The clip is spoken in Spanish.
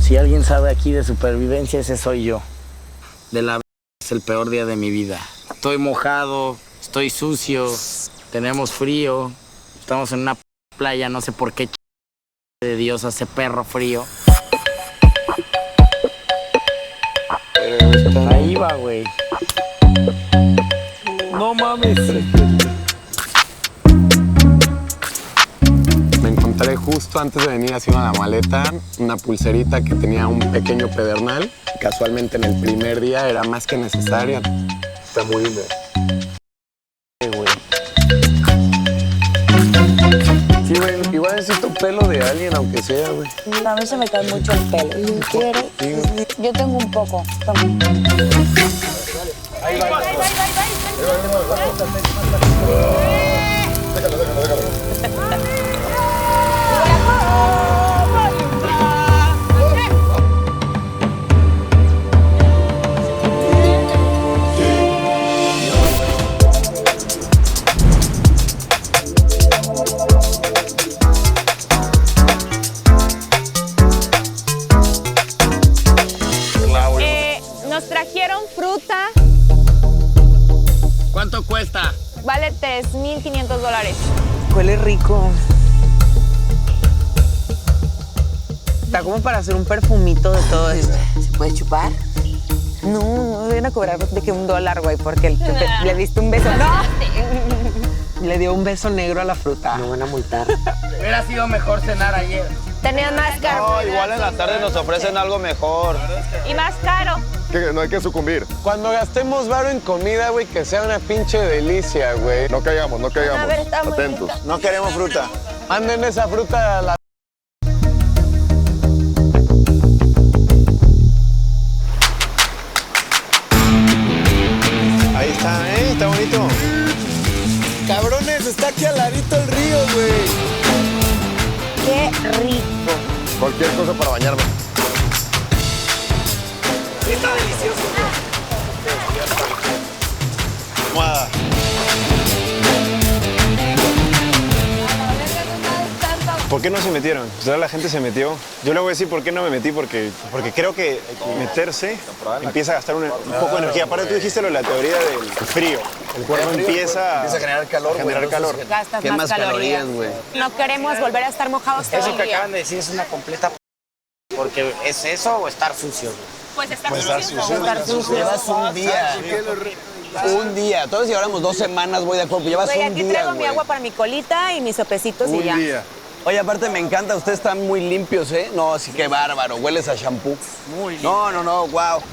Si alguien sabe aquí de supervivencia, ese soy yo. Es el peor día de mi vida. Estoy mojado, estoy sucio, tenemos frío, estamos en una playa, no sé por qué de Dios hace perro frío. Ahí va, güey. No mames. Me encontré justo antes de venir haciendo la maleta una pulserita que tenía un pequeño pedernal. Casualmente en el primer día era más que necesaria. Está muy lindo. Sí, güey, igual necesito pelo de alguien, aunque sea, güey. A mí se me cae mucho el pelo. ¿Quieres? Sí. Yo tengo un poco. Toma. Ahí va. Nos trajeron fruta. ¿Cuánto cuesta? Vale $3,500. Huele rico. Está como para hacer un perfumito de todo esto. ¿Se puede chupar? No, no me van a cobrar de que $1, güey, porque le diste un beso. ¡No! Le dio un beso negro a la fruta. Me van a multar. Hubiera sido mejor cenar ayer. Tenía más caro. No, igual en la tarde nos ofrecen algo mejor. Y más caro. Que no hay que sucumbir. Cuando gastemos varo en comida, güey, que sea una pinche delicia, güey. No caigamos, no caigamos. A ver, está muy Atentos. rica. No queremos fruta. Manden esa fruta a la... Ahí está, ¿eh? Está bonito. Cabrones, está aquí al ladito el río, güey. Qué rico. Cualquier cosa para bañarme. Almohada. ¿Por qué no se metieron? O sea, la gente se metió. Yo le voy a decir por qué no me metí, porque creo que meterse empieza a gastar un poco de energía. Aparte, tú dijiste lo de la teoría del frío. El cuerpo empieza a generar calor, generar calor. Gastas ¿Qué más calorías, güey? No queremos volver a estar mojados todo Eso el que día. acaban de decir es una completa porque es eso o estar sucio. Pues estar Llevas un día. Un día. Todos lleváramos 2 semanas, voy de acuerdo. Llevas Oye, un aquí día, traigo mi güey. agua para mi colita y mis sopecitos y ya. Oye, aparte me encanta, ustedes están muy limpios, ¿eh? No, sí que bárbaro. Hueles a shampoo. Muy lindo. No, wow.